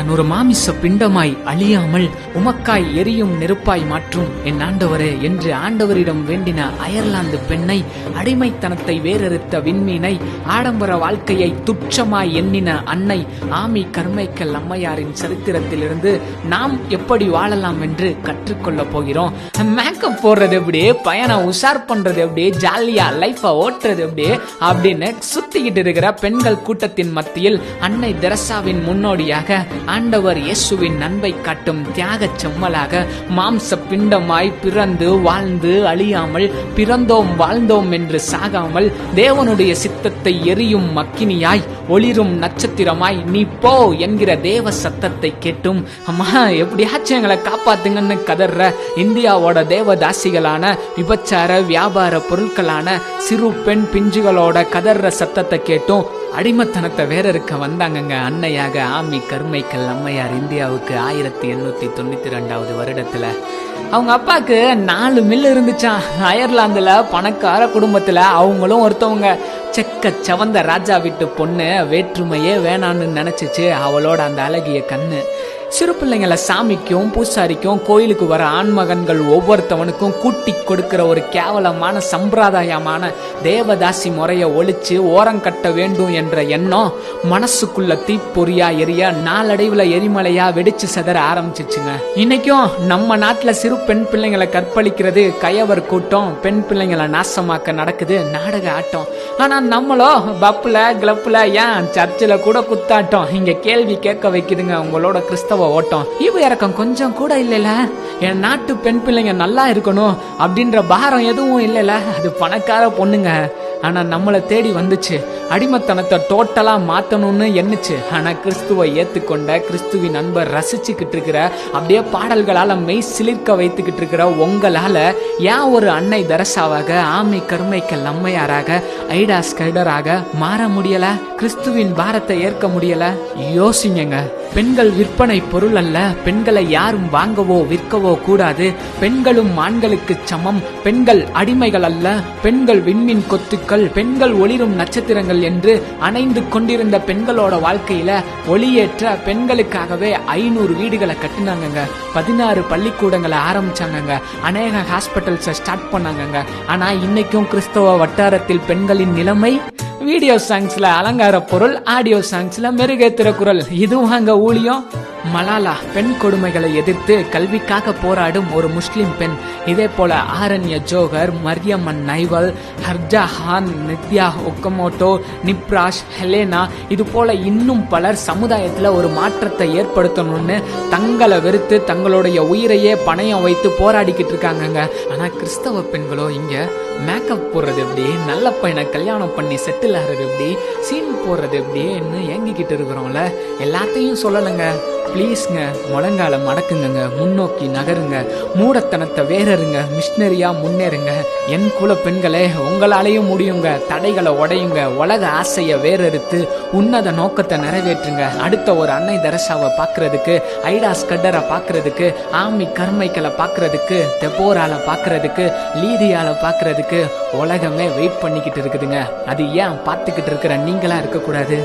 நான் ஒரு மாமிச பிண்டமாய் அழியாமல் உமக்காய் எரியும் நெருப்பாய் மாற்றும் என் ஆண்டவரே என்று ஆண்டவரிடம் வேண்டின அயர்லாந்து பெண்ணை, அடிமைத்தனத்தை வேறறுத்த விண்மீனை, ஆடம்பர வாழ்க்கையை துச்சமாய் எண்ணின அன்னை ஆமி கர்மைக்கல் அம்மையாரின் சரித்திரத்திலிருந்து நாம் எப்படி வாழலாம் என்று கற்றுக்கொள்ள போகிறோம். மேக்கப் போடுறது எப்படி, பயணம் உஷார் பண்றது எப்படி, ஜாலியா லைஃப ஓட்டுறது எப்படி அப்படின்னு சுத்திக்கிட்டு இருக்கிற பெண்கள் கூட்டத்தின் மத்தியில் அன்னை தெரசாவின் முன்னோடியாக ஆண்டவர் இயேசுவின் அன்பை காட்டும் தியாக செம்மலாக மாம்ச பிண்டமாய் பிறந்து வாழ்ந்து அழியாமல், பிறந்தோம் வாழ்ந்தோம் என்று சாகாமல், தேவனுடைய சித்தத்தை எரியும் மக்கினியாய் ஒளிரும் நட்சத்திரமாய் நீ போ என்கிற தேவ சத்தத்தை கேட்டும் அம்மா எப்படியாச்சும் எங்களை காப்பாத்துங்கன்னு கதற இந்தியாவோட தேவதாசிகளான விபச்சார வியாபார பொருட்களான சிறு பெண் பிஞ்சுகளோட கதற சத்தத்தை கேட்டும் அடிமத்தனத்தை வேற இருக்க வந்தாங்கங்க அன்னையாக ஆமி கர்மைக்கல் அம்மையார் இந்தியாவுக்கு 1892 வருடத்துல. அவங்க அப்பாக்கு 4 மில் இருந்துச்சான். அயர்லாந்துல பணக்கார குடும்பத்துல அவங்களும் ஒருத்தவங்க. செக்க சவந்த ராஜா வீட்டு பொண்ணு வேற்றுமையே வேணான்னு நினைச்சிச்சு அவளோட அந்த அழகிய கண்ணு. சிறு பிள்ளைங்களை சாமிக்கும் பூசாரிக்கும் கோயிலுக்கு வர ஆண்மகன்கள் ஒவ்வொருத்தவனுக்கும் கூட்டி கொடுக்கிற ஒரு கேவலமான சம்பிரதாயமான தேவதாசி முறைய ஒழிச்சு ஓரங்கட்ட வேண்டும் என்ற எண்ணம் மனசுக்குள்ள தீப்பொறியா எரிய நாளடைவுல எரிமலையா வெடிச்சு செதற ஆரம்பிச்சிச்சுங்க. இன்னைக்கும் நம்ம நாட்டுல சிறு பெண் பிள்ளைங்களை கற்பழிக்கிறது கயவர் கூட்டம், பெண் பிள்ளைங்களை நாசமாக்க நடக்குது நாடக ஆட்டம். ஆனா நம்மளோ பப்புல கிளப்புல ஏன் சர்ச்சில் கூட குத்தாட்டம். இங்க கேள்வி கேட்க வைக்குதுங்க உங்களோட கிறிஸ்தவ ஓட்டம். இவ இறக்கம் கொஞ்சம் கூட இல்லைல. என் நாட்டு பெண் பிள்ளைங்க நல்லா இருக்கணும் அப்படின்ற பாரம் எதுவும் இல்லைல. அது பணக்கார பொண்ணுங்க. ஆனா நம்மளை தேடி வந்துச்சு, அடிமத்தனத்தை டோட்டலா மாத்தணும்னு எண்ணுச்சு. ஆனா கிறிஸ்துவை ஏத்துக்கொண்ட கிறிஸ்துவின் அன்பை ரசிச்சுக்கிட்டு இருக்கிற, அப்படியே பாடல்களால மெய் சிலிர்க்க வைத்துக்கிட்டு இருக்கிற உங்களால ஏன் ஒரு அன்னை தெரசாவாக, ஆமி கர்மைக்கல் அம்மையாராக, ஐடா ஸ்கைடராக மாற முடியல? கிறிஸ்துவின் பாரத்தை ஏற்க முடியல? யோசிங்க. பெண்கள் விற்பனை பொருள் அல்ல. பெண்களை யாரும் வாங்கவோ விற்கவோ கூடாது. பெண்களும் ஆண்களுக்கு சமம். பெண்கள் அடிமைகள் அல்ல. பெண்கள் விண்மீன் கொத்துக்கள், பெண்கள் ஒளிரும் நட்சத்திரங்கள் என்று அணைந்து கொண்டிருந்த பெண்களோட வாழ்க்கையில ஒளியேற்ற பெண்களுக்காகவே 500 வீடுகளை கட்டினாங்க. 16 பள்ளிக்கூடங்களை ஆரம்பிச்சாங்க. அநேக ஹாஸ்பிட்டல்ஸை ஸ்டார்ட் பண்ணாங்க. ஆனா இன்னைக்கும் கிறிஸ்தவ வட்டாரத்தில் பெண்களின் நிலைமை வீடியோ சாங்ஸ்ல அலங்கார பொருள், ஆடியோ சாங்ஸ்ல மெருகேத்துற குரல். இதுவும் அங்க ஊழியம். மலாலா பெண் கொடுமைகளை எதிர்த்து கல்விக்காக போராடும் ஒரு முஸ்லிம் பெண். இதே போல ஆரண்ய ஜோகர், மரியம்மன் நைவல், ஹர்ஜா ஹான், நித்யா ஒக்கமோட்டோ, நிப்ராஷ், ஹெலேனா, இது போல இன்னும் பலர் சமுதாயத்துல ஒரு மாற்றத்தை ஏற்படுத்தணும்னு தங்களை வெறுத்து தங்களுடைய உயிரையே பணயம் வைத்து போராடிக்கிட்டு இருக்காங்க. ஆனா கிறிஸ்தவ பெண்களோ இங்க மேக்கப் போடுறது எப்படி, நல்ல பையனை கல்யாணம் பண்ணி செட்டில் ஆகிறது எப்படி, சீன் போடுறது எப்படின்னு ஏங்கிக்கிட்டு இருக்கிறோம்ல. எல்லாத்தையும் சொல்லலைங்க, ப்ளீஸ்ங்க. முழங்கால மடக்குங்க, முன்னோக்கி நகருங்க, மூடத்தனத்தை வேறருங்க, மிஷினரியா முன்னேறுங்க. என் குல பெண்களே, உங்களாலேயும் முடியுங்க. தடைகளை உடையுங்க, உலக ஆசைய வேறறுத்து உன்னத நோக்கத்தை நிறைவேற்றுங்க. அடுத்த ஒரு அன்னை தெரசாவை பாக்குறதுக்கு, ஐடா ஸ்கட்டரை பாக்குறதுக்கு, ஆமி கர்மைக்கலை பாக்குறதுக்கு, தெபோரால பாக்குறதுக்கு, லீதியால பாக்குறதுக்கு உலகமே வெயிட் பண்ணிக்கிட்டு இருக்குதுங்க. அது ஏன் பார்த்துக்கிட்டு இருக்கிற நீங்களா இருக்கக்கூடாது?